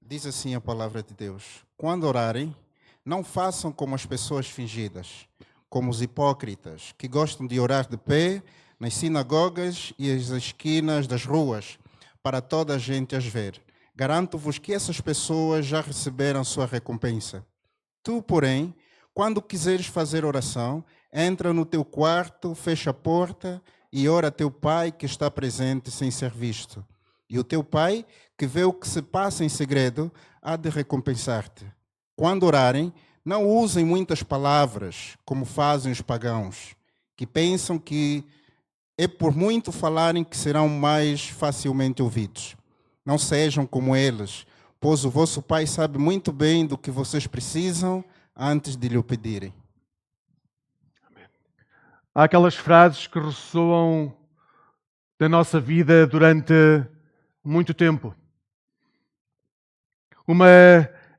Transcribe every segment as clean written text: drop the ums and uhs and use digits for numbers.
Diz assim a palavra de Deus: quando orarem, não façam como as pessoas fingidas, como os hipócritas, que gostam de orar de pé nas sinagogas e às esquinas das ruas, para toda a gente as ver. Garanto-vos que essas pessoas já receberam sua recompensa. Tu, porém, quando quiseres fazer oração, entra no teu quarto, fecha a porta e ora a teu pai que está presente sem ser visto. E o teu pai, que vê o que se passa em segredo, há de recompensar-te. Quando orarem, não usem muitas palavras, como fazem os pagãos, que pensam que é por muito falarem que serão mais facilmente ouvidos. Não sejam como eles, pois o vosso Pai sabe muito bem do que vocês precisam antes de lhe o pedirem. Há aquelas frases que ressoam da nossa vida durante muito tempo. Uma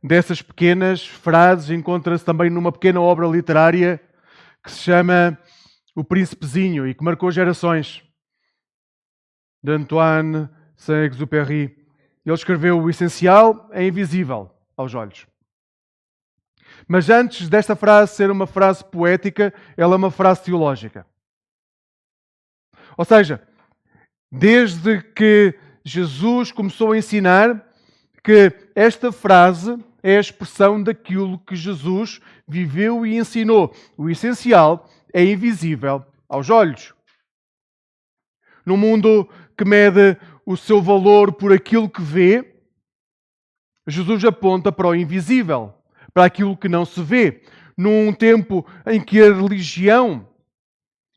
dessas pequenas frases encontra-se também numa pequena obra literária que se chama O Príncipezinho e que marcou gerações, de Antoine Saint-Exupéry. Ele escreveu: o essencial é invisível aos olhos. Mas antes desta frase ser uma frase poética, ela é uma frase teológica. Ou seja, desde que Jesus começou a ensinar que esta frase é a expressão daquilo que Jesus viveu e ensinou. O essencial é invisível aos olhos. No mundo que mede o seu valor por aquilo que vê, Jesus aponta para o invisível, para aquilo que não se vê. Num tempo em que a religião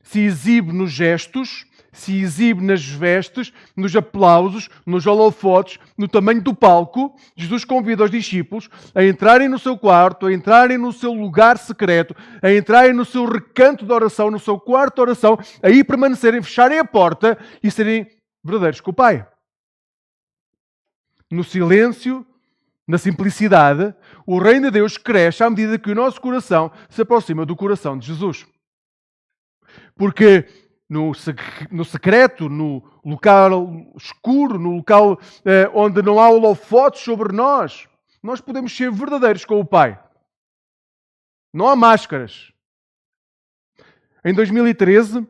se exibe nos gestos, se exibe nas vestes, nos aplausos, nos holofotes, no tamanho do palco, Jesus convida os discípulos a entrarem no seu quarto, a entrarem no seu lugar secreto, a entrarem no seu recanto de oração, no seu quarto de oração, a ir permanecerem, fecharem a porta e serem verdadeiros com o Pai. No silêncio, na simplicidade, o reino de Deus cresce à medida que o nosso coração se aproxima do coração de Jesus. Porque no secreto, no local escuro, no local onde não há holofotes sobre nós, nós podemos ser verdadeiros com o Pai. Não há máscaras. Em 2013,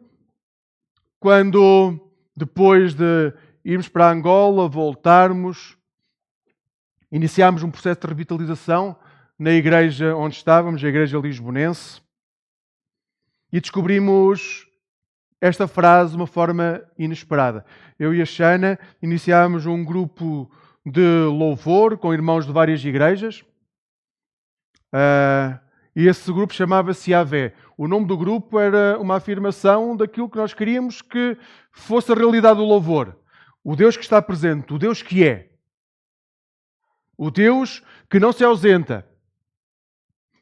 quando depois de irmos para Angola, voltarmos, iniciámos um processo de revitalização na igreja onde estávamos, a igreja lisbonense, e descobrimos esta frase de uma forma inesperada. Eu e a Xana iniciámos um grupo de louvor com irmãos de várias igrejas. E esse grupo chamava-se Yahvé. O nome do grupo era uma afirmação daquilo que nós queríamos que fosse a realidade do louvor. O Deus que está presente, o Deus que é. O Deus que não se ausenta.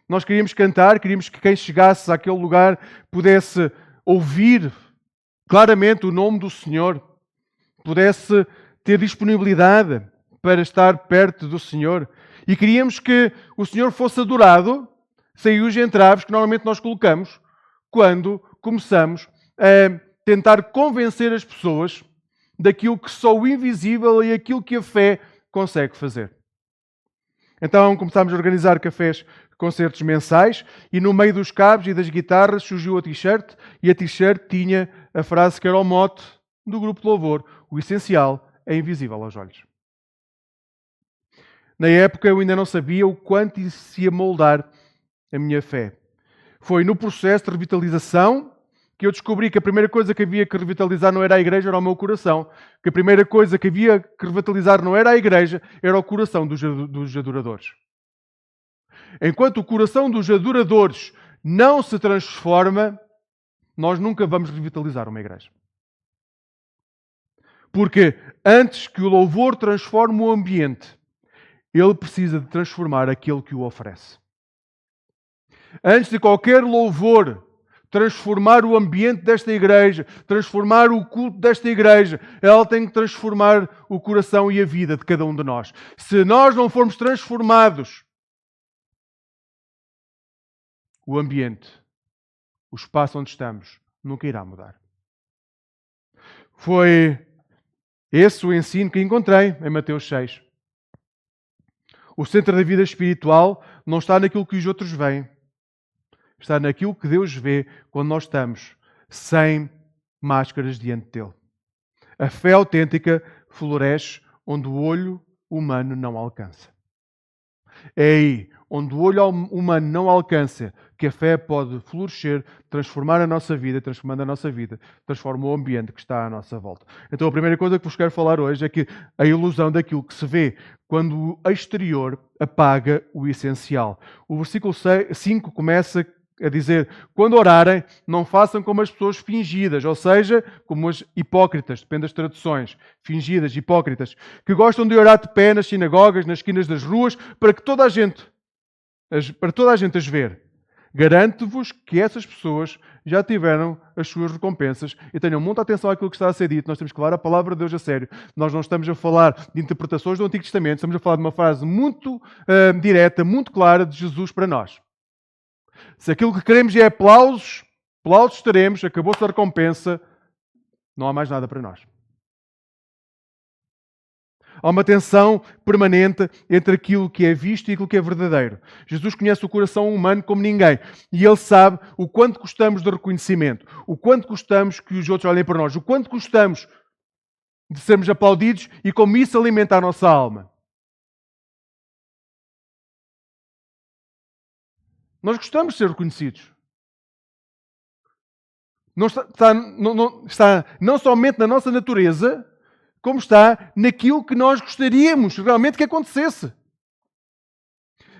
Nós queríamos cantar, queríamos que quem chegasse àquele lugar pudesse ouvir claramente o nome do Senhor, pudesse ter disponibilidade para estar perto do Senhor. E queríamos que o Senhor fosse adorado sem os entraves que normalmente nós colocamos quando começamos a tentar convencer as pessoas daquilo que só o invisível e aquilo que a fé consegue fazer. Então começámos a organizar cafés, concertos mensais, e no meio dos cabos e das guitarras surgiu a t-shirt, e a t-shirt tinha a frase que era o mote do grupo de louvor: o essencial é invisível aos olhos. Na época eu ainda não sabia o quanto isso ia moldar a minha fé. Foi no processo de revitalização que eu descobri que a primeira coisa que havia que revitalizar não era a igreja, era o meu coração. Que a primeira coisa que havia que revitalizar não era a igreja, era o coração dos adoradores. Enquanto o coração dos adoradores não se transforma, nós nunca vamos revitalizar uma igreja. Porque antes que o louvor transforme o ambiente, ele precisa de transformar aquele que o oferece. Antes de qualquer louvor transformar o ambiente desta igreja, transformar o culto desta igreja, ela tem que transformar o coração e a vida de cada um de nós. Se nós não formos transformados, o ambiente, o espaço onde estamos, nunca irá mudar. Foi esse o ensino que encontrei em Mateus 6. O centro da vida espiritual não está naquilo que os outros veem. Está naquilo que Deus vê quando nós estamos sem máscaras diante dele. A fé autêntica floresce onde o olho humano não alcança. É aí, onde o olho humano não alcança, que a fé pode florescer, transformar a nossa vida, transformando a nossa vida, transforma o ambiente que está à nossa volta. Então a primeira coisa que vos quero falar hoje é que a ilusão daquilo que se vê quando o exterior apaga o essencial. O versículo 5 começa a dizer: quando orarem, não façam como as pessoas fingidas, ou seja, como as hipócritas, depende das traduções, fingidas, hipócritas, que gostam de orar de pé nas sinagogas, nas esquinas das ruas, para toda a gente as ver. Garanto-vos que essas pessoas já tiveram as suas recompensas e tenham muita atenção àquilo que está a ser dito. Nós temos que levar a palavra de Deus a sério. Nós não estamos a falar de interpretações do Antigo Testamento, estamos a falar de uma frase muito direta, muito clara de Jesus para nós. Se aquilo que queremos é aplausos teremos, acabou-se a recompensa, não há mais nada para nós. Há uma tensão permanente entre aquilo que é visto e aquilo que é verdadeiro. Jesus conhece o coração humano como ninguém. E Ele sabe o quanto gostamos de reconhecimento, o quanto gostamos que os outros olhem para nós, o quanto gostamos de sermos aplaudidos e como isso alimenta a nossa alma. Nós gostamos de ser reconhecidos. Está não somente na nossa natureza, como está naquilo que nós gostaríamos realmente que acontecesse.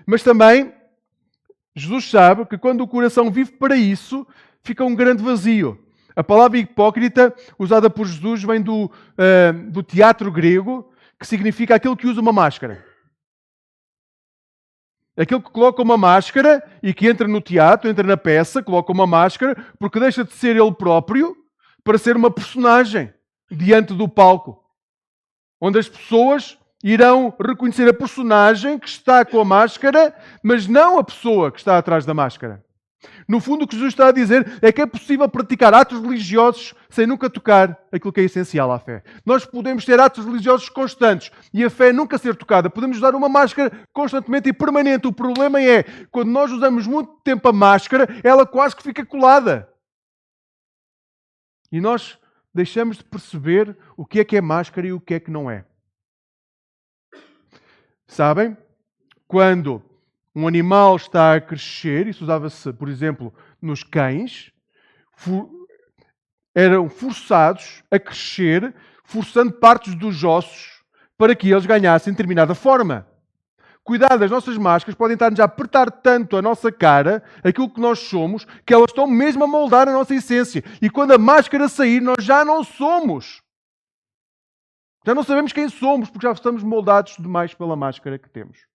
Mas também, Jesus sabe que quando o coração vive para isso, fica um grande vazio. A palavra hipócrita, usada por Jesus, vem do teatro grego, que significa aquele que usa uma máscara. Aquele que coloca uma máscara e que entra no teatro, entra na peça, coloca uma máscara, porque deixa de ser ele próprio para ser uma personagem diante do palco. Onde as pessoas irão reconhecer a personagem que está com a máscara, mas não a pessoa que está atrás da máscara. No fundo, o que Jesus está a dizer é que é possível praticar atos religiosos sem nunca tocar aquilo que é essencial à fé. Nós podemos ter atos religiosos constantes e a fé nunca ser tocada. Podemos usar uma máscara constantemente e permanente. O problema é, quando nós usamos muito tempo a máscara, ela quase que fica colada. E nós deixamos de perceber o que é máscara e o que é que não é. Sabem? Quando um animal está a crescer, isso usava-se, por exemplo, nos cães, eram forçados a crescer, forçando partes dos ossos para que eles ganhassem determinada forma. Cuidado, as nossas máscaras podem estar-nos a apertar tanto a nossa cara, aquilo que nós somos, que elas estão mesmo a moldar a nossa essência. E quando a máscara sair, nós já não somos. Já não sabemos quem somos, porque já estamos moldados demais pela máscara que temos.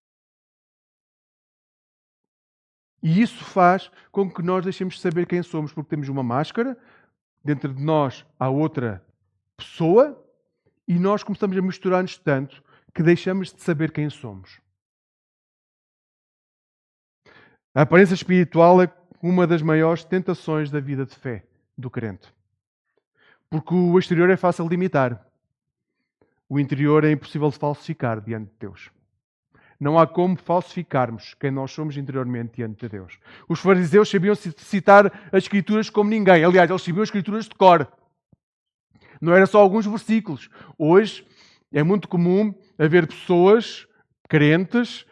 E isso faz com que nós deixemos de saber quem somos, porque temos uma máscara, dentro de nós há outra pessoa, e nós começamos a misturar-nos tanto que deixamos de saber quem somos. A aparência espiritual é uma das maiores tentações da vida de fé do crente. Porque o exterior é fácil de imitar. O interior é impossível de falsificar diante de Deus. Não há como falsificarmos quem nós somos interiormente diante de Deus. Os fariseus sabiam citar as Escrituras como ninguém. Aliás, eles sabiam as Escrituras de cor. Não eram só alguns versículos. Hoje é muito comum haver pessoas crentes,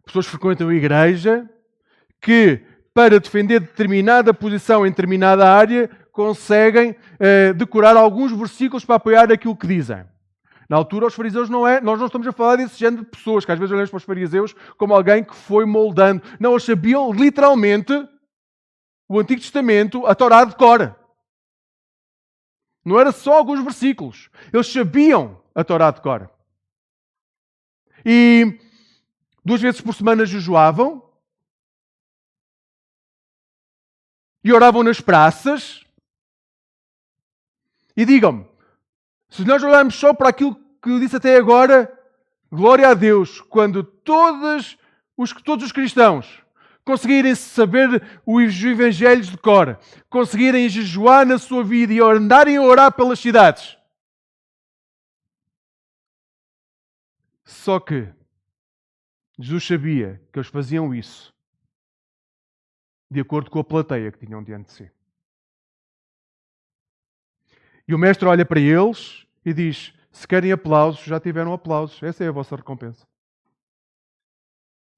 pessoas que frequentam a igreja, que para defender determinada posição em determinada área conseguem decorar alguns versículos para apoiar aquilo que dizem. Na altura, os fariseus nós não estamos a falar desse género de pessoas, que às vezes olhamos para os fariseus como alguém que foi moldando. Não, eles sabiam literalmente o Antigo Testamento, a Torá de cor. Não era só alguns versículos. Eles sabiam a Torá de cor. E 2 vezes por semana jejuavam. E oravam nas praças. E digam-me, se nós olharmos só para aquilo que eu disse até agora, glória a Deus, quando todos os cristãos conseguirem saber os evangelhos de cor, conseguirem jejuar na sua vida e andarem a orar pelas cidades. Só que Jesus sabia que eles faziam isso de acordo com a plateia que tinham diante de si. E o mestre olha para eles e diz: se querem aplausos, já tiveram aplausos. Essa é a vossa recompensa.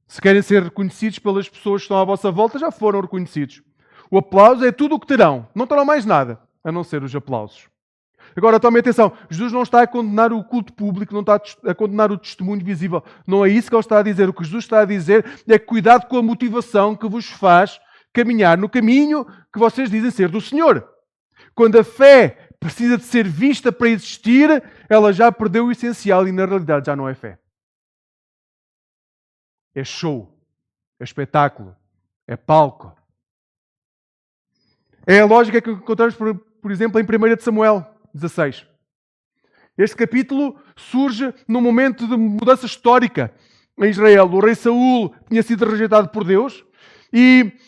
Se querem ser reconhecidos pelas pessoas que estão à vossa volta, já foram reconhecidos. O aplauso é tudo o que terão. Não terão mais nada, a não ser os aplausos. Agora, tomem atenção. Jesus não está a condenar o culto público, não está a condenar o testemunho visível. Não é isso que ele está a dizer. O que Jesus está a dizer é cuidado com a motivação que vos faz caminhar no caminho que vocês dizem ser do Senhor. Quando a fé precisa de ser vista para existir, ela já perdeu o essencial e na realidade já não é fé. É show, é espetáculo, é palco. É a lógica que encontramos, por exemplo, em 1 Samuel 16. Este capítulo surge num momento de mudança histórica em Israel. O rei Saul tinha sido rejeitado por Deus e,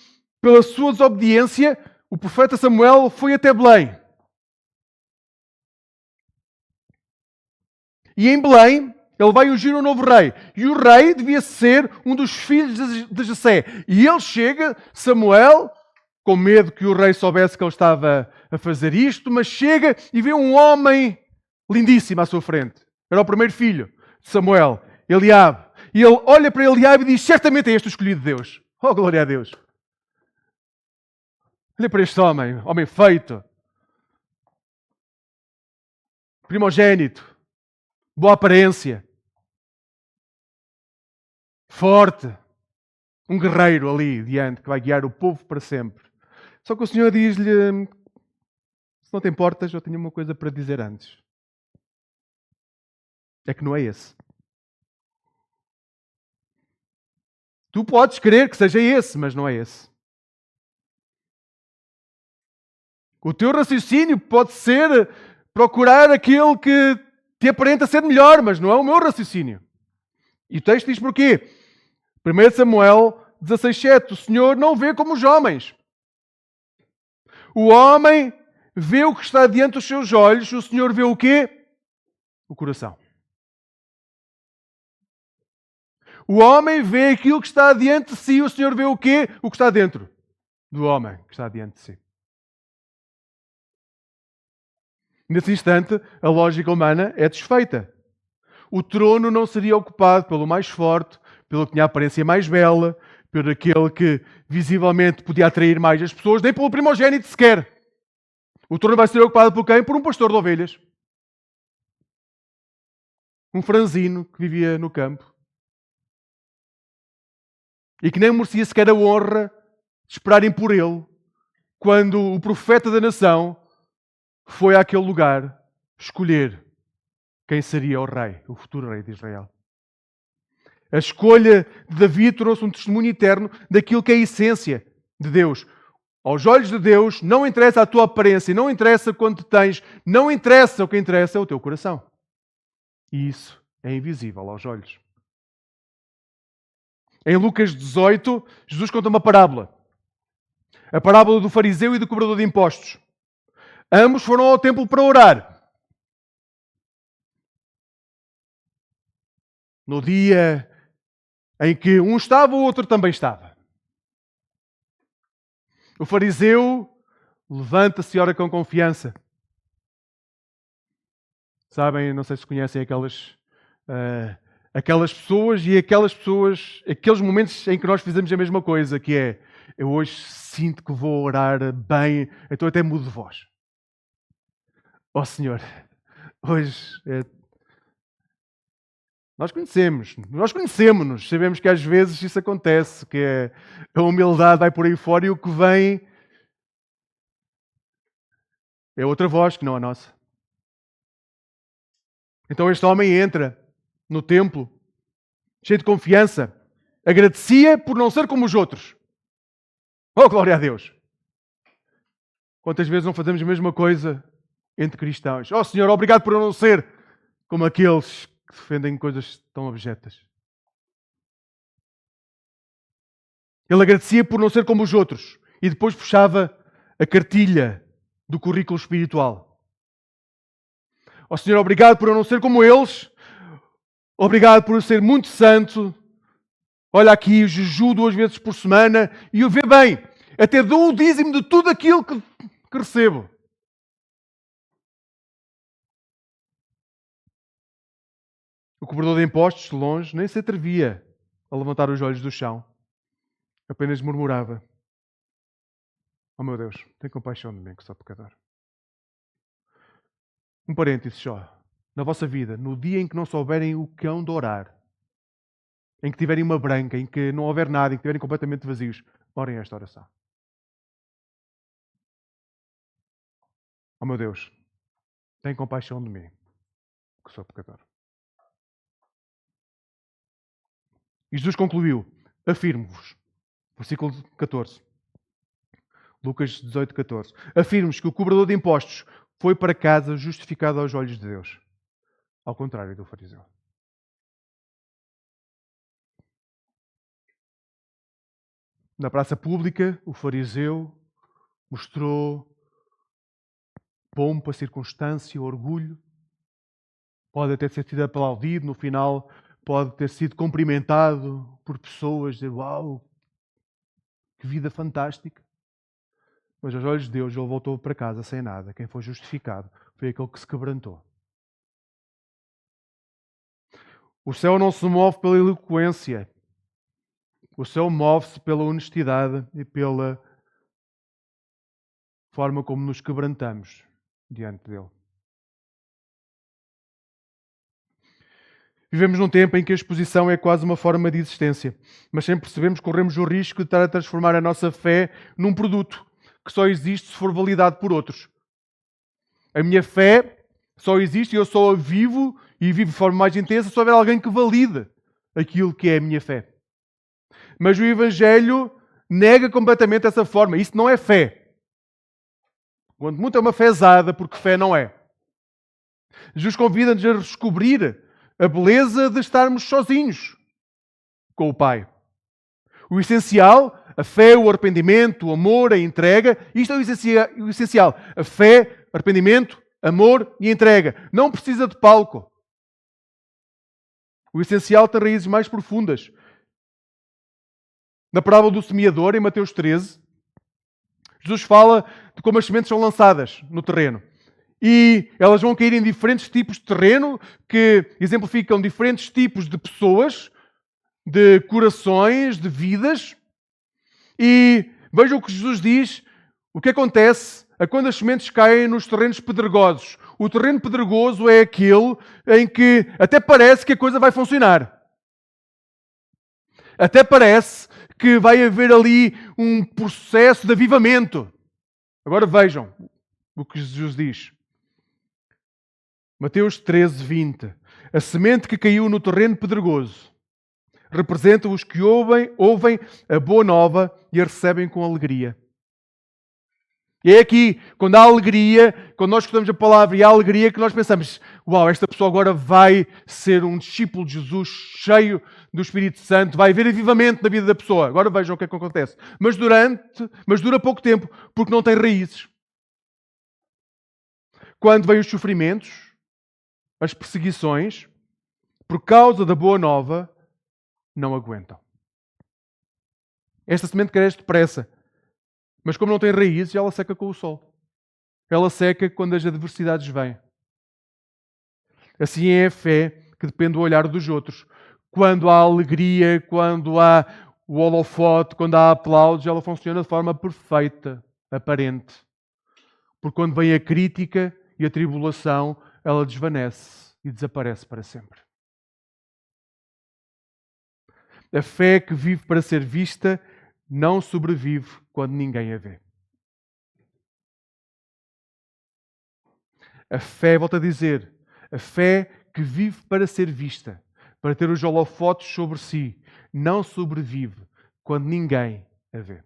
pela sua desobediência, o profeta Samuel foi até Belém. E em Belém, ele vai ungir um novo rei. E o rei devia ser um dos filhos de Jessé. E ele chega, Samuel, com medo que o rei soubesse que ele estava a fazer isto, mas chega e vê um homem lindíssimo à sua frente. Era o primeiro filho de Samuel, Eliabe. E ele olha para Eliabe e diz: certamente é este o escolhido de Deus. Oh, glória a Deus. Olha para este homem, homem feito, primogênito, boa aparência, forte, um guerreiro ali diante que vai guiar o povo para sempre. Só que o Senhor diz-lhe: se não te importas, eu tenho uma coisa para dizer antes. É que não é esse. Tu podes querer que seja esse, mas não é esse. O teu raciocínio pode ser procurar aquele que te aparenta ser melhor, mas não é o meu raciocínio. E o texto diz porquê? 1 Samuel 16:7. O Senhor não vê como os homens. O homem vê o que está diante dos seus olhos. O Senhor vê o quê? O coração. O homem vê aquilo que está diante de si. O Senhor vê o quê? O que está dentro do homem que está diante de si. Nesse instante, a lógica humana é desfeita. O trono não seria ocupado pelo mais forte, pelo que tinha a aparência mais bela, pelo aquele que visivelmente podia atrair mais as pessoas, nem pelo primogênito sequer. O trono vai ser ocupado por quem? Por um pastor de ovelhas. Um franzino que vivia no campo. E que nem merecia sequer a honra de esperarem por ele, quando o profeta da nação foi àquele lugar escolher quem seria o rei, o futuro rei de Israel. A escolha de Davi trouxe um testemunho eterno daquilo que é a essência de Deus. Aos olhos de Deus, não interessa a tua aparência, não interessa quanto tens, não interessa, o que interessa é o teu coração. E isso é invisível aos olhos. Em Lucas 18, Jesus conta uma parábola. A parábola do fariseu e do cobrador de impostos. Ambos foram ao templo para orar. No dia em que um estava, o outro também estava. O fariseu levanta-se e ora com confiança. Sabem, não sei se conhecem aquelas pessoas e aqueles momentos em que nós fizemos a mesma coisa, que é: eu hoje sinto que vou orar bem, então até mudo de voz. Ó Senhor, hoje nós conhecemos-nos, sabemos que às vezes isso acontece, que a humildade vai por aí fora e o que vem é outra voz que não a nossa. Então este homem entra no templo, cheio de confiança, agradecia por não ser como os outros. Oh, glória a Deus! Quantas vezes não fazemos a mesma coisa entre cristãos? Oh Senhor, obrigado por eu não ser como aqueles que defendem coisas tão abjetas. Ele agradecia por não ser como os outros e depois puxava a cartilha do currículo espiritual. Oh Senhor, obrigado por eu não ser como eles. Obrigado por eu ser muito santo. olha aqui, jejum 2 vezes por semana e eu vê bem, até dou o dízimo de tudo aquilo que recebo. O cobrador de impostos, de longe, nem se atrevia a levantar os olhos do chão. Apenas murmurava: oh meu Deus, tem compaixão de mim, que sou pecador. Um parênteses só. Na vossa vida, no dia em que não souberem o que hão de orar, em que tiverem uma branca, em que não houver nada, em que estiverem completamente vazios, orem esta oração. Oh meu Deus, tem compaixão de mim, que sou pecador. E Jesus concluiu: afirmo-vos, versículo 14, Lucas 18, 14. Afirmo-vos que o cobrador de impostos foi para casa justificado aos olhos de Deus, ao contrário do fariseu. Na praça pública, o fariseu mostrou pompa, circunstância, orgulho. Pode até ter sido aplaudido no final, pode ter sido cumprimentado por pessoas, dizer: uau, que vida fantástica. Mas aos olhos de Deus ele voltou para casa sem nada. Quem foi justificado foi aquele que se quebrantou. O céu não se move pela eloquência. O céu move-se pela honestidade e pela forma como nos quebrantamos diante dele. Vivemos num tempo em que a exposição é quase uma forma de existência, mas sempre percebemos que corremos o risco de estar a transformar a nossa fé num produto que só existe se for validado por outros. A minha fé só existe e eu só a vivo e vivo de forma mais intensa se houver alguém que valide aquilo que é a minha fé. Mas o Evangelho nega completamente essa forma. Isso não é fé. Quando muito é uma fezada, porque fé não é. Jesus convida-nos a descobrir a beleza de estarmos sozinhos com o Pai. O essencial, a fé, o arrependimento, o amor, a entrega, isto é o essencial. A fé, arrependimento, amor e entrega. Não precisa de palco. O essencial tem raízes mais profundas. Na parábola do semeador, em Mateus 13, Jesus fala de como as sementes são lançadas no terreno. E elas vão cair em diferentes tipos de terreno que exemplificam diferentes tipos de pessoas, de corações, de vidas. E vejam o que Jesus diz, o que acontece quando as sementes caem nos terrenos pedregosos. O terreno pedregoso é aquele em que até parece que a coisa vai funcionar. Até parece que vai haver ali um processo de avivamento. Agora vejam o que Jesus diz. Mateus 13, 20. A semente que caiu no terreno pedregoso representa os que ouvem a boa nova e a recebem com alegria. E é aqui, quando há alegria, quando nós escutamos a palavra e há alegria, que nós pensamos: uau, esta pessoa agora vai ser um discípulo de Jesus, cheio do Espírito Santo, vai haver avivamento na vida da pessoa. Agora vejam o que é que acontece. Mas dura pouco tempo, porque não tem raízes. Quando vêm os sofrimentos, as perseguições, por causa da boa nova, não aguentam. Esta semente cresce depressa, mas como não tem raízes, ela seca com o sol. Ela seca quando as adversidades vêm. Assim é a fé que depende do olhar dos outros. Quando há alegria, quando há o holofote, quando há aplausos, ela funciona de forma perfeita, aparente. Porque quando vem a crítica e a tribulação, ela desvanece e desaparece para sempre. A fé que vive para ser vista não sobrevive quando ninguém a vê. A fé, volto a dizer, a fé que vive para ser vista, para ter os holofotes sobre si, não sobrevive quando ninguém a vê.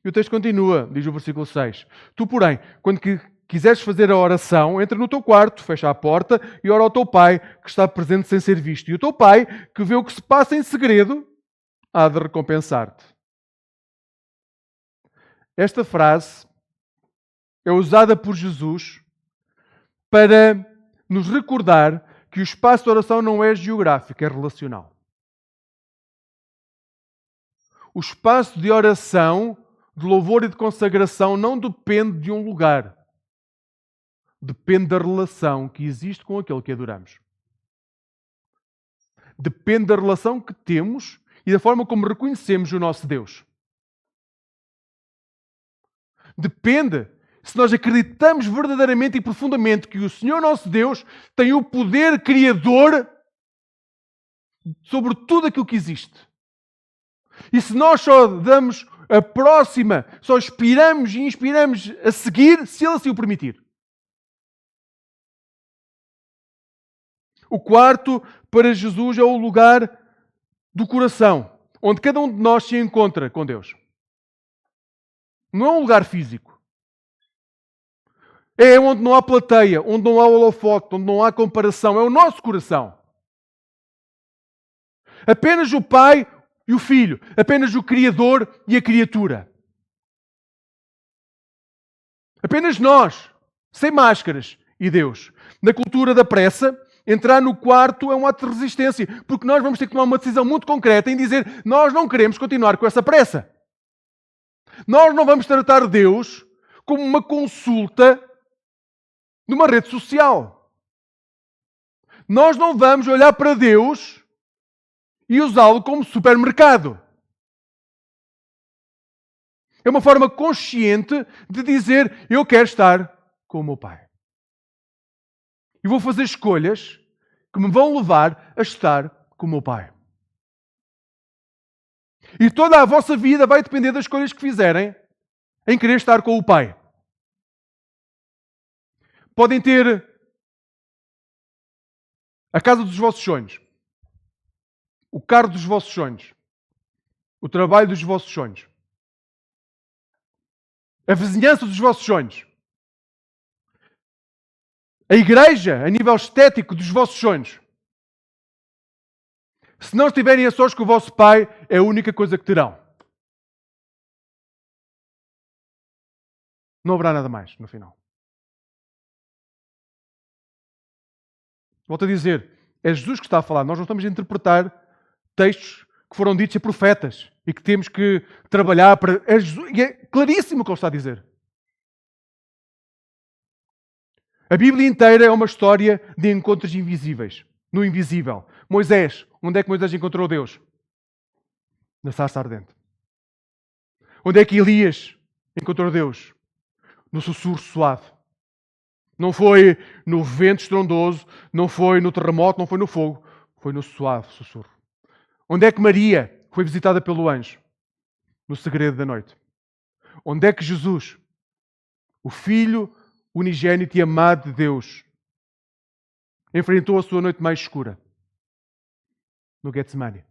E o texto continua, diz o versículo 6. Tu, porém, quando quiseres fazer a oração, entra no teu quarto, fecha a porta e ora ao teu Pai que está presente sem ser visto. E o teu Pai, que vê o que se passa em segredo, há de recompensar-te. Esta frase é usada por Jesus para nos recordar que o espaço de oração não é geográfico, é relacional. O espaço de oração, de louvor e de consagração não depende de um lugar. Depende da relação que existe com aquele que adoramos. Depende da relação que temos e da forma como reconhecemos o nosso Deus. Depende se nós acreditamos verdadeiramente e profundamente que o Senhor nosso Deus tem o poder criador sobre tudo aquilo que existe. E se nós só damos a próxima, só expiramos e inspiramos a seguir, se Ele assim o permitir. O quarto, para Jesus, é o lugar do coração, onde cada um de nós se encontra com Deus. Não é um lugar físico. É onde não há plateia, onde não há holofote, onde não há comparação. É o nosso coração. Apenas o Pai e o Filho. Apenas o Criador e a criatura. Apenas nós, sem máscaras, e Deus. Na cultura da pressa, entrar no quarto é um ato de resistência, porque nós vamos ter que tomar uma decisão muito concreta em dizer: nós não queremos continuar com essa pressa. Nós não vamos tratar Deus como uma consulta numa rede social. Nós não vamos olhar para Deus e usá-lo como supermercado. É uma forma consciente de dizer: eu quero estar com o meu Pai. E vou fazer escolhas que me vão levar a estar com o meu Pai. E toda a vossa vida vai depender das escolhas que fizerem em querer estar com o Pai. Podem ter a casa dos vossos sonhos, o carro dos vossos sonhos, o trabalho dos vossos sonhos, a vizinhança dos vossos sonhos, a igreja a nível estético dos vossos sonhos. Se não estiverem a sós com o vosso Pai, é a única coisa que terão. Não haverá nada mais no final. Volto a dizer, é Jesus que está a falar. Nós não estamos a interpretar textos que foram ditos a profetas e que temos que trabalhar para... É Jesus, e é claríssimo o que ele está a dizer. A Bíblia inteira é uma história de encontros invisíveis, no invisível. Moisés, onde é que Moisés encontrou Deus? Na sarça ardente. Onde é que Elias encontrou Deus? No sussurro suave. Não foi no vento estrondoso, não foi no terremoto, não foi no fogo. Foi no suave sussurro. Onde é que Maria foi visitada pelo anjo? No segredo da noite. Onde é que Jesus, o Filho unigênito e amado de Deus, enfrentou a sua noite mais escura? No Getsemane,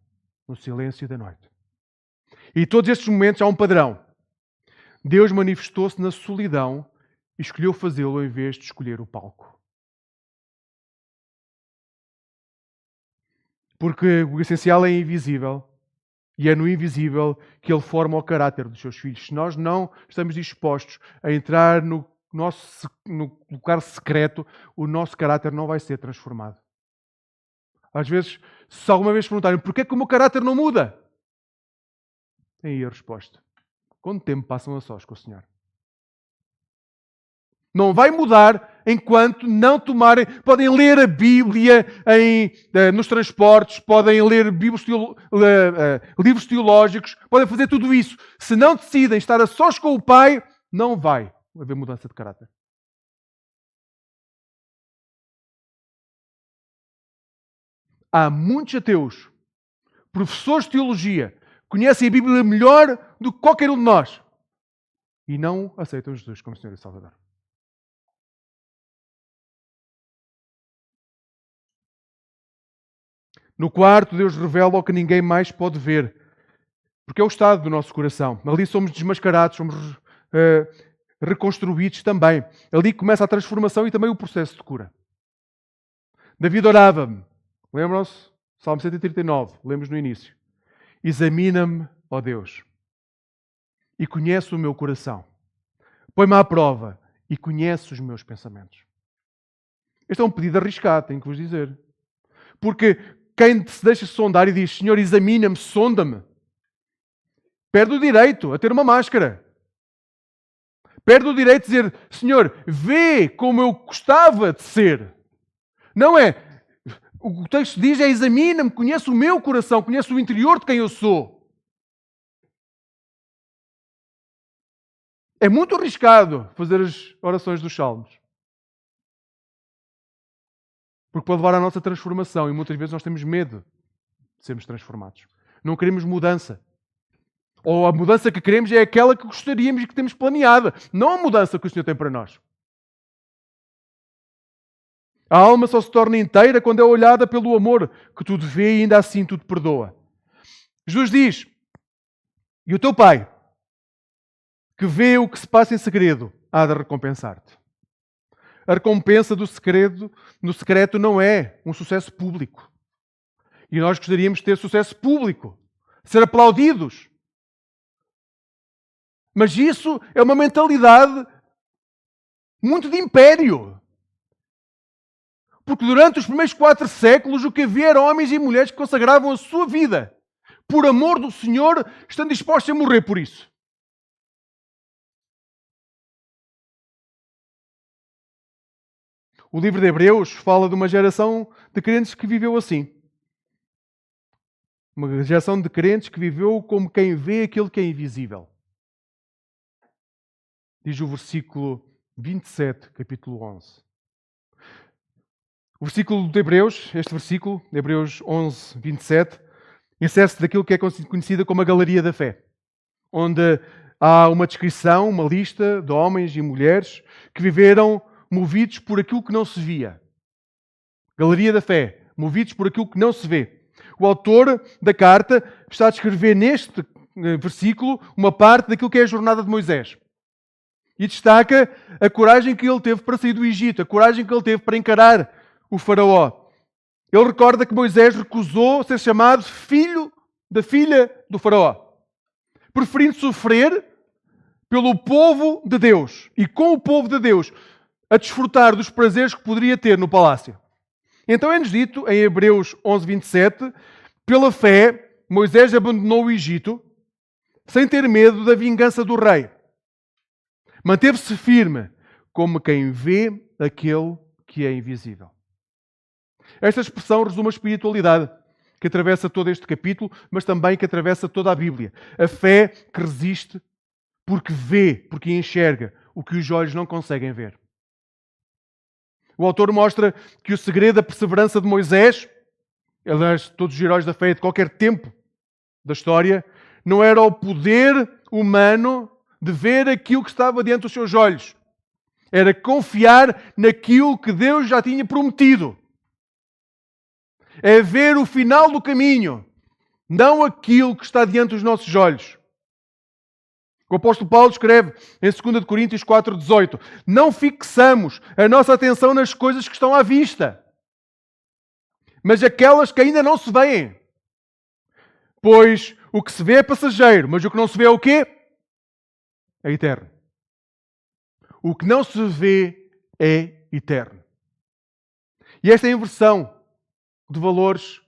no silêncio da noite. E todos estes momentos há um padrão. Deus manifestou-se na solidão e escolheu fazê-lo em vez de escolher o palco. Porque o essencial é invisível e é no invisível que Ele forma o caráter dos seus filhos. Se nós não estamos dispostos a entrar no lugar secreto, o nosso caráter não vai ser transformado. Às vezes, se alguma vez perguntarem porquê é que o meu caráter não muda, tem aí a resposta. Quanto tempo passam a sós com o Senhor? Não vai mudar enquanto não tomarem... Podem ler a Bíblia nos transportes, podem ler livros teológicos, podem fazer tudo isso. Se não decidem estar a sós com o Pai, não vai haver mudança de caráter. Há muitos ateus, professores de teologia, conhecem a Bíblia melhor do que qualquer um de nós e não aceitam Jesus como Senhor e Salvador. No quarto, Deus revela o que ninguém mais pode ver, porque é o estado do nosso coração. Ali somos desmascarados, somos reconstruídos também. Ali começa a transformação e também o processo de cura. David orava-me. Lembram-se? Salmo 139, lemos no início. Examina-me, ó Deus, e conhece o meu coração. Põe-me à prova e conhece os meus pensamentos. Este é um pedido arriscado, tenho que vos dizer. Porque quem se deixa sondar e diz: Senhor, examina-me, sonda-me, Perde o direito a ter uma máscara. Perde o direito de dizer, Senhor, vê como eu gostava de ser. Não é. O texto diz é examina-me, conhece o meu coração, conhece o interior de quem eu sou. É muito arriscado fazer as orações dos salmos. Porque pode levar à nossa transformação e muitas vezes nós temos medo de sermos transformados. Não queremos mudança. Ou a mudança que queremos é aquela que gostaríamos e que temos planeada. Não a mudança que o Senhor tem para nós. A alma só se torna inteira quando é olhada pelo amor que tudo vê e ainda assim tudo perdoa. Jesus diz, e o teu Pai, que vê o que se passa em segredo, há de recompensar-te. A recompensa do segredo, no secreto, não é um sucesso público. E nós gostaríamos de ter sucesso público, ser aplaudidos. Mas isso é uma mentalidade muito de império. Porque durante os primeiros 4 séculos o que havia eram homens e mulheres que consagravam a sua vida por amor do Senhor, estando dispostos a morrer por isso. O livro de Hebreus fala de uma geração de crentes que viveu assim. Uma geração de crentes que viveu como quem vê aquilo que é invisível. Diz o versículo 27, capítulo 11. O versículo de Hebreus, este versículo, Hebreus 11, 27, insere-se daquilo que é conhecida como a galeria da fé, onde há uma descrição, uma lista de homens e mulheres que viveram movidos por aquilo que não se via. Galeria da fé, movidos por aquilo que não se vê. O autor da carta está a descrever neste versículo uma parte daquilo que é a jornada de Moisés. E destaca a coragem que ele teve para sair do Egito, a coragem que ele teve para encarar o faraó. Ele recorda que Moisés recusou ser chamado filho da filha do faraó, preferindo sofrer pelo povo de Deus e com o povo de Deus a desfrutar dos prazeres que poderia ter no palácio. Então é-nos dito, em Hebreus 11, 27, pela fé, Moisés abandonou o Egito sem ter medo da vingança do rei. Manteve-se firme, como quem vê aquele que é invisível. Esta expressão resume a espiritualidade que atravessa todo este capítulo, mas também que atravessa toda a Bíblia. A fé que resiste porque vê, porque enxerga o que os olhos não conseguem ver. O autor mostra que o segredo da perseverança de Moisés, aliás, todos os heróis da fé de qualquer tempo da história, não era o poder humano de ver aquilo que estava diante dos seus olhos. Era confiar naquilo que Deus já tinha prometido. É ver o final do caminho, não aquilo que está diante dos nossos olhos. O apóstolo Paulo escreve em 2 Coríntios 4,18: não fixamos a nossa atenção nas coisas que estão à vista, mas aquelas que ainda não se veem. Pois o que se vê é passageiro, mas o que não se vê é o quê? É eterno. O que não se vê é eterno. E esta é a inversão de valores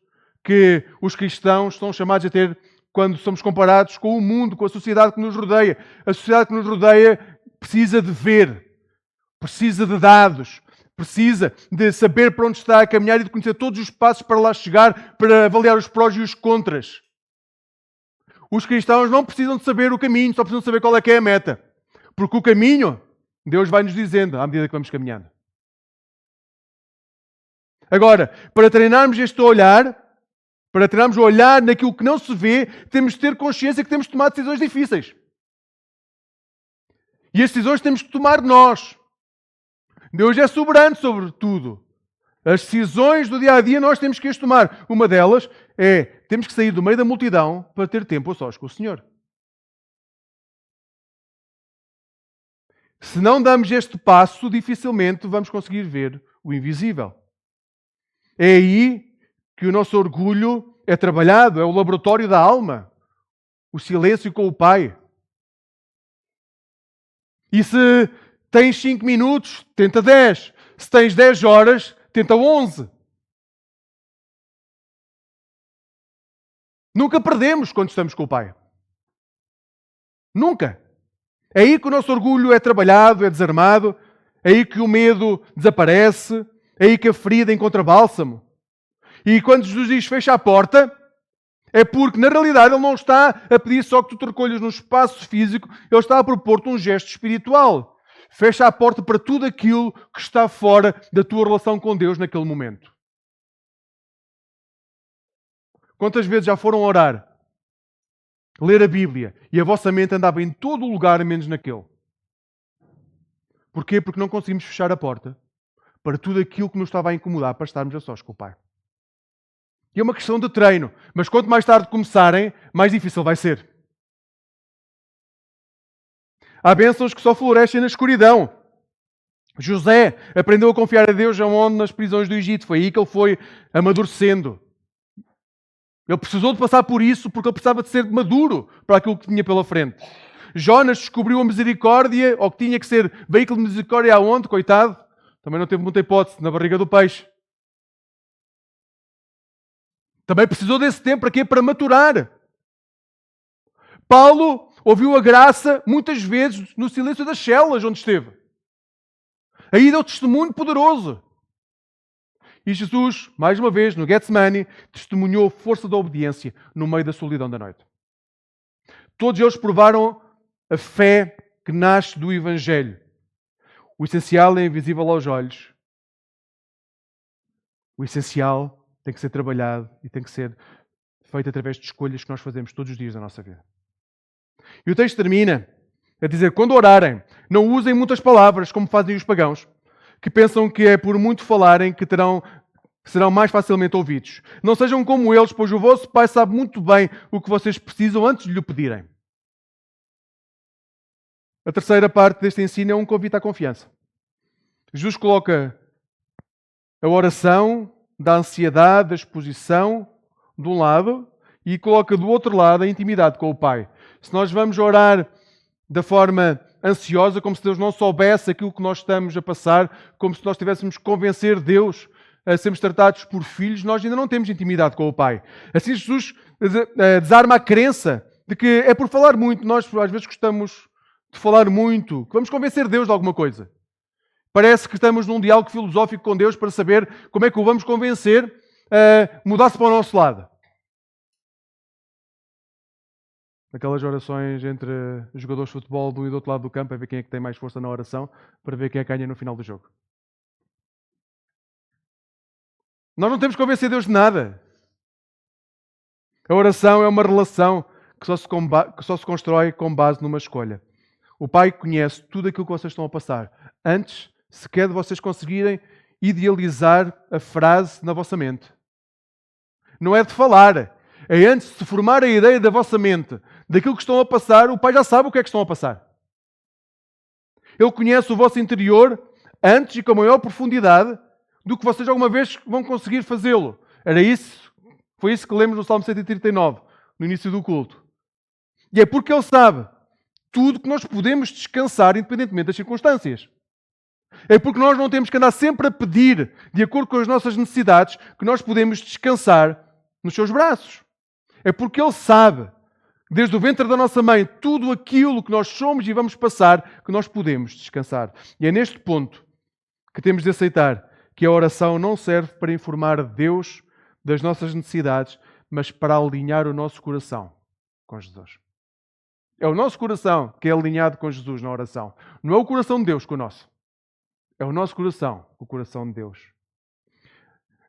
que os cristãos são chamados a ter quando somos comparados com o mundo, com a sociedade que nos rodeia. A sociedade que nos rodeia precisa de ver, precisa de dados, precisa de saber para onde está a caminhar e de conhecer todos os passos para lá chegar, para avaliar os prós e os contras. Os cristãos não precisam de saber o caminho, só precisam de saber qual é que é a meta. Porque o caminho, Deus vai nos dizendo à medida que vamos caminhando. Agora, para treinarmos este olhar, para treinarmos o olhar naquilo que não se vê, temos de ter consciência que temos de tomar decisões difíceis. E as decisões temos que tomar nós. Deus é soberano sobre tudo. As decisões do dia-a-dia nós temos que as tomar. Uma delas é, temos que sair do meio da multidão para ter tempo a sós com o Senhor. Se não damos este passo, dificilmente vamos conseguir ver o invisível. É aí que o nosso orgulho é trabalhado, é o laboratório da alma. O silêncio com o Pai. E se tens 5 minutos, tenta 10. Se tens 10 horas, tenta 11. Nunca perdemos quando estamos com o Pai. Nunca. É aí que o nosso orgulho é trabalhado, é desarmado. É aí que o medo desaparece. É aí que a ferida encontra bálsamo. E quando Jesus diz fecha a porta, é porque na realidade Ele não está a pedir só que tu te recolhas no espaço físico. Ele está a propor-te um gesto espiritual. Fecha a porta para tudo aquilo que está fora da tua relação com Deus naquele momento. Quantas vezes já foram orar, ler a Bíblia, e a vossa mente andava em todo o lugar, menos naquele? Porquê? Porque não conseguimos fechar a porta para tudo aquilo que nos estava a incomodar, para estarmos a sós com o Pai. E é uma questão de treino, mas quanto mais tarde começarem, mais difícil vai ser. Há bênçãos que só florescem na escuridão. José aprendeu a confiar a Deus aonde? Nas prisões do Egito. Foi aí que ele foi amadurecendo. Ele precisou de passar por isso porque ele precisava de ser maduro para aquilo que tinha pela frente. Jonas descobriu a misericórdia, ou que tinha que ser veículo de misericórdia aonde, coitado? Também não teve muita hipótese, na barriga do peixe. Também precisou desse tempo para quê? Para maturar. Paulo ouviu a graça muitas vezes no silêncio das celas onde esteve. Aí deu testemunho poderoso. E Jesus, mais uma vez, no Getsemane, testemunhou a força da obediência no meio da solidão da noite. Todos eles provaram a fé que nasce do Evangelho. O essencial é invisível aos olhos. O essencial tem que ser trabalhado e tem que ser feito através de escolhas que nós fazemos todos os dias da nossa vida. E o texto termina a dizer, quando orarem, não usem muitas palavras como fazem os pagãos, que pensam que é por muito falarem que serão mais facilmente ouvidos. Não sejam como eles, pois o vosso Pai sabe muito bem o que vocês precisam antes de lhe pedirem. A terceira parte deste ensino é um convite à confiança. Jesus coloca a oração da ansiedade, da exposição, de um lado, e coloca do outro lado a intimidade com o Pai. Se nós vamos orar da forma ansiosa, como se Deus não soubesse aquilo que nós estamos a passar, como se nós tivéssemos que convencer Deus a sermos tratados por filhos, nós ainda não temos intimidade com o Pai. Assim Jesus desarma a crença de que é por falar muito. Nós às vezes gostamos de falar muito, que vamos convencer Deus de alguma coisa. Parece que estamos num diálogo filosófico com Deus para saber como é que o vamos convencer a mudar-se para o nosso lado. Aquelas orações entre jogadores de futebol de um e do outro lado do campo, a ver quem é que tem mais força na oração, para ver quem é que ganha no final do jogo. Nós não temos que convencer Deus de nada. A oração é uma relação que só se constrói com base numa escolha. O Pai conhece tudo aquilo que vocês estão a passar, antes sequer de vocês conseguirem idealizar a frase na vossa mente. Não é de falar, é antes de se formar a ideia da vossa mente, daquilo que estão a passar, o Pai já sabe o que é que estão a passar. Ele conhece o vosso interior antes e com maior profundidade do que vocês alguma vez vão conseguir fazê-lo. Foi isso que lemos no Salmo 139, no início do culto. E é porque Ele sabe tudo que nós podemos descansar independentemente das circunstâncias. É porque nós não temos que andar sempre a pedir, de acordo com as nossas necessidades, que nós podemos descansar nos seus braços. É porque Ele sabe, desde o ventre da nossa mãe, tudo aquilo que nós somos e vamos passar, que nós podemos descansar. E é neste ponto que temos de aceitar que a oração não serve para informar Deus das nossas necessidades, mas para alinhar o nosso coração com Jesus. É o nosso coração que é alinhado com Jesus na oração. Não é o coração de Deus com o nosso. É o nosso coração com o coração de Deus.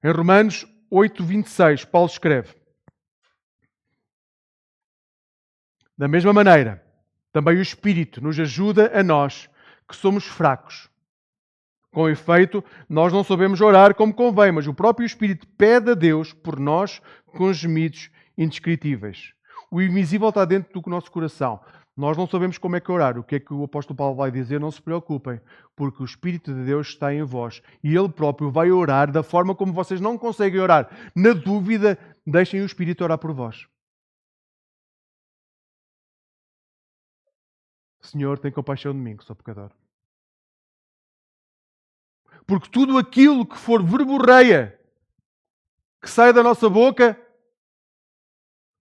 Em Romanos 8:26, Paulo escreve: da mesma maneira, também o Espírito nos ajuda a nós, que somos fracos. Com efeito, nós não sabemos orar como convém, mas o próprio Espírito pede a Deus por nós com gemidos indescritíveis. O invisível está dentro do nosso coração. Nós não sabemos como é que orar. O que é que o apóstolo Paulo vai dizer? Não se preocupem, porque o Espírito de Deus está em vós e Ele próprio vai orar da forma como vocês não conseguem orar. Na dúvida, deixem o Espírito orar por vós. Senhor, tem compaixão de mim, que sou pecador. Porque tudo aquilo que for verborreia, que sai da nossa boca,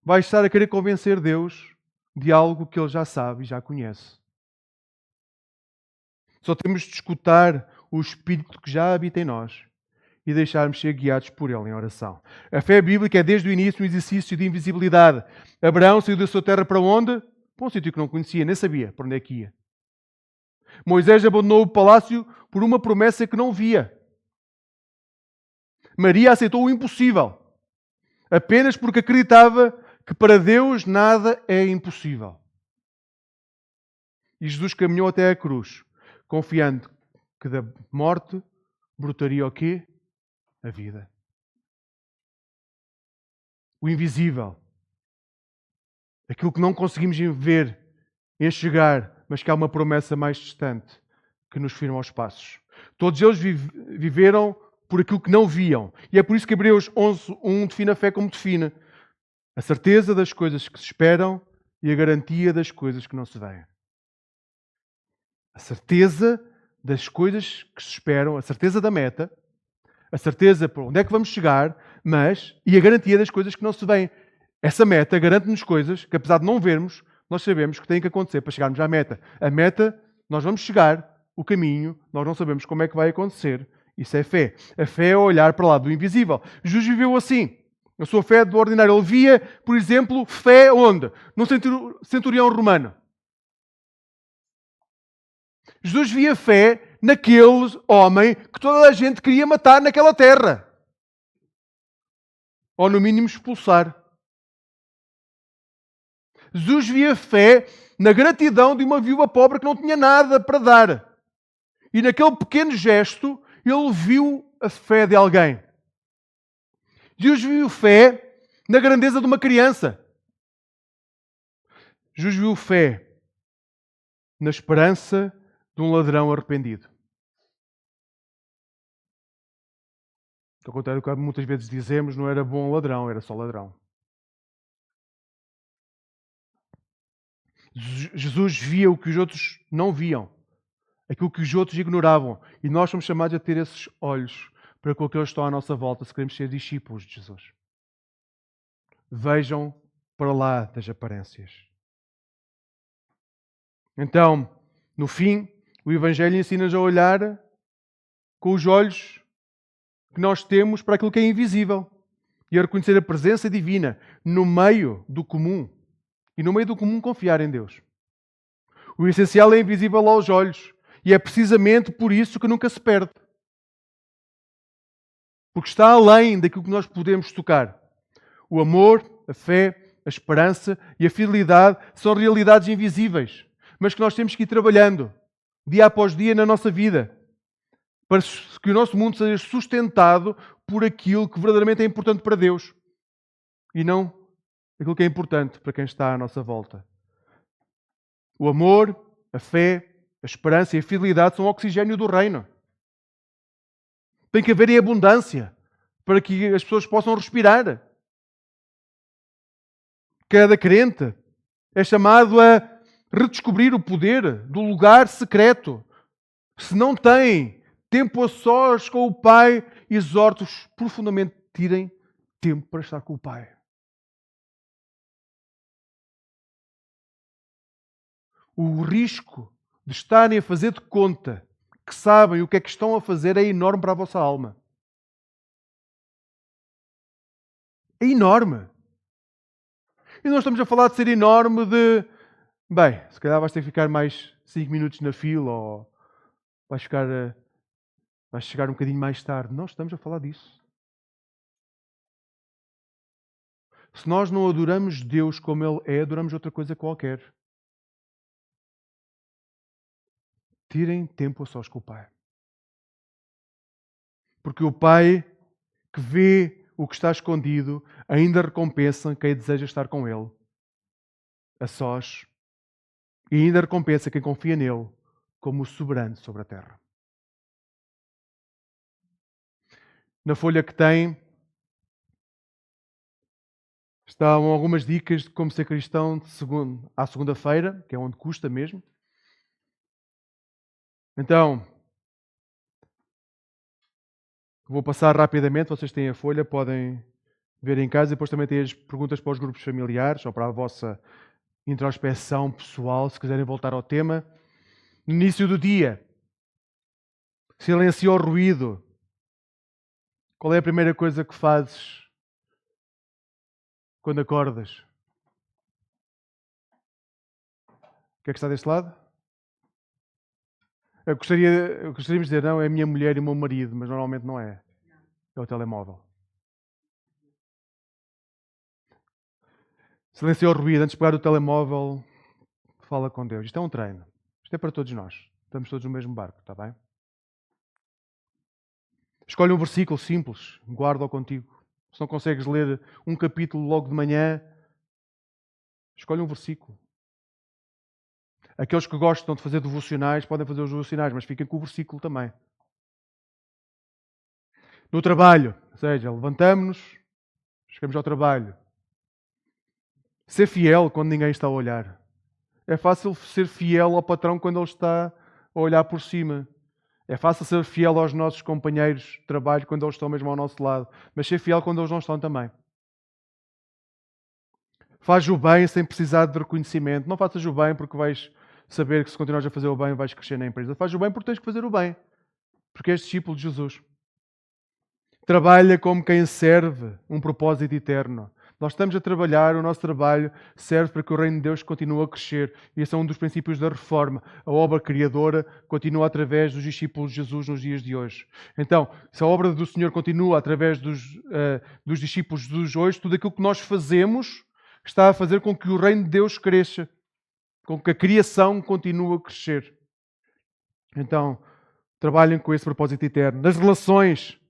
vai estar a querer convencer Deus de algo que ele já sabe e já conhece. Só temos de escutar o Espírito que já habita em nós e deixarmos ser guiados por Ele em oração. A fé bíblica é desde o início um exercício de invisibilidade. Abraão saiu da sua terra para onde? Para um sítio que não conhecia, nem sabia para onde é que ia. Moisés abandonou o palácio por uma promessa que não via. Maria aceitou o impossível, apenas porque acreditava que para Deus nada é impossível. E Jesus caminhou até a cruz, confiando que da morte brotaria o quê? A vida. O invisível. Aquilo que não conseguimos ver, enxergar, mas que há uma promessa mais distante que nos firma aos passos. Todos eles viveram por aquilo que não viam. E é por isso que Hebreus 11:1 define a fé como define. A certeza das coisas que se esperam e a garantia das coisas que não se veem. A certeza das coisas que se esperam, a certeza da meta, a certeza por onde é que vamos chegar, e a garantia das coisas que não se veem. Essa meta garante-nos coisas que, apesar de não vermos, nós sabemos que têm que acontecer para chegarmos à meta. A meta, nós vamos chegar, o caminho, nós não sabemos como é que vai acontecer. Isso é fé. A fé é olhar para lá do invisível. Jesus viveu assim. A sua fé do ordinário. Ele via, por exemplo, fé onde? No centurião romano. Jesus via fé naquele homem que toda a gente queria matar naquela terra. Ou no mínimo expulsar. Jesus via fé na gratidão de uma viúva pobre que não tinha nada para dar. E naquele pequeno gesto, ele viu a fé de alguém. Jesus viu fé na grandeza de uma criança. Jesus viu fé na esperança de um ladrão arrependido. Ao contrário do que muitas vezes dizemos, não era bom ladrão, era só ladrão. Jesus via o que os outros não viam, aquilo que os outros ignoravam. E nós somos chamados a ter esses olhos para com aqueles que estão à nossa volta, se queremos ser discípulos de Jesus. Vejam para lá das aparências. Então, no fim, o Evangelho ensina-nos a olhar com os olhos que nós temos para aquilo que é invisível e a reconhecer a presença divina no meio do comum. E no meio do comum confiar em Deus. O essencial é invisível aos olhos. E é precisamente por isso que nunca se perde. Porque está além daquilo que nós podemos tocar. O amor, a fé, a esperança e a fidelidade são realidades invisíveis, mas que nós temos que ir trabalhando dia após dia na nossa vida para que o nosso mundo seja sustentado por aquilo que verdadeiramente é importante para Deus e não aquilo que é importante para quem está à nossa volta. O amor, a fé, a esperança e a fidelidade são o oxigênio do reino. Tem que haver em abundância para que as pessoas possam respirar. Cada crente é chamado a redescobrir o poder do lugar secreto. Se não tem tempo a sós com o Pai, exorto-os profundamente, tirem tempo para estar com o Pai. O risco de estarem a fazer de conta que sabem o que é que estão a fazer é enorme para a vossa alma. É enorme. E nós estamos a falar de ser enorme de... Bem, se calhar vais ter que ficar mais 5 minutos na fila ou vais chegar um bocadinho mais tarde. Não estamos a falar disso. Se nós não adoramos Deus como Ele é, adoramos outra coisa qualquer. Tirem tempo a sós com o Pai. Porque o Pai que vê o que está escondido ainda recompensa quem deseja estar com Ele. A sós. E ainda recompensa quem confia nele como o soberano sobre a terra. Na folha que tem estão algumas dicas de como ser cristão à segunda-feira, que é onde custa mesmo. Então, vou passar rapidamente, vocês têm a folha, podem ver em casa, e depois também têm as perguntas para os grupos familiares ou para a vossa introspecção pessoal, se quiserem voltar ao tema. No início do dia, silencia o ruído. Qual é a primeira coisa que fazes quando acordas? O que é que está deste lado? Gostaríamos de dizer, não, é a minha mulher e o meu marido, mas normalmente não é. É o telemóvel. Silencia o ruído. Antes de pegar o telemóvel, fala com Deus. Isto é um treino. Isto é para todos nós. Estamos todos no mesmo barco, está bem? Escolhe um versículo simples, guarda-o contigo. Se não consegues ler um capítulo logo de manhã, escolhe um versículo. Aqueles que gostam de fazer devocionais podem fazer os devocionais, mas fiquem com o versículo também. No trabalho, ou seja, levantamos-nos, chegamos ao trabalho. Ser fiel quando ninguém está a olhar. É fácil ser fiel ao patrão quando ele está a olhar por cima. É fácil ser fiel aos nossos companheiros de trabalho quando eles estão mesmo ao nosso lado. Mas ser fiel quando eles não estão também. Faz o bem sem precisar de reconhecimento. Não faças o bem porque vais saber que se continuares a fazer o bem vais crescer na empresa. Faz o bem porque tens que fazer o bem. Porque és discípulo de Jesus. Trabalha como quem serve um propósito eterno. Nós estamos a trabalhar, o nosso trabalho serve para que o reino de Deus continue a crescer. E esse é um dos princípios da reforma. A obra criadora continua através dos discípulos de Jesus nos dias de hoje. Então, se a obra do Senhor continua através dos discípulos de Jesus hoje, tudo aquilo que nós fazemos está a fazer com que o reino de Deus cresça, com que a criação continue a crescer. Então, trabalhem com esse propósito eterno. Nas relações,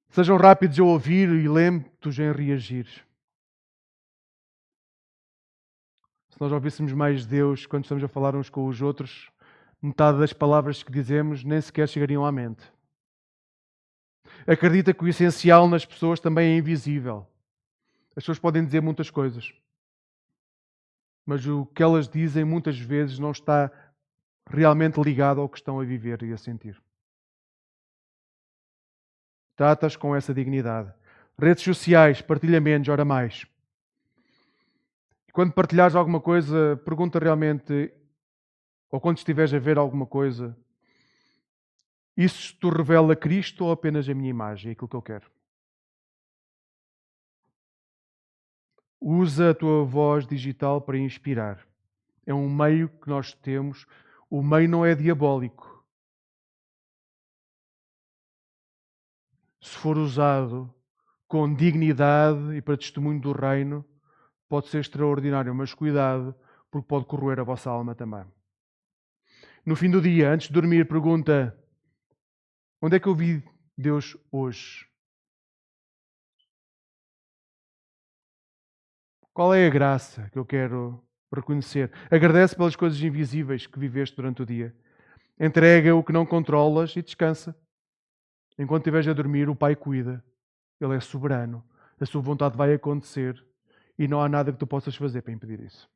sejam rápidos a ouvir e lentos em reagir. Se nós ouvíssemos mais Deus quando estamos a falar uns com os outros, metade das palavras que dizemos nem sequer chegariam à mente. Acredita que o essencial nas pessoas também é invisível. As pessoas podem dizer muitas coisas, mas o que elas dizem muitas vezes não está realmente ligado ao que estão a viver e a sentir. Trata-as com essa dignidade. Redes sociais, partilha menos, ora mais. Quando partilhares alguma coisa, pergunta realmente, ou quando estiveres a ver alguma coisa, isso te revela Cristo ou apenas a minha imagem, é aquilo que eu quero? Usa a tua voz digital para inspirar. É um meio que nós temos. O meio não é diabólico. Se for usado com dignidade e para testemunho do reino, pode ser extraordinário, mas cuidado, porque pode corroer a vossa alma também. No fim do dia, antes de dormir, pergunta: onde é que eu vi Deus hoje? Qual é a graça que eu quero reconhecer? Agradece pelas coisas invisíveis que viveste durante o dia. Entrega o que não controlas e descansa. Enquanto estiveres a dormir, o Pai cuida. Ele é soberano. A sua vontade vai acontecer e não há nada que tu possas fazer para impedir isso.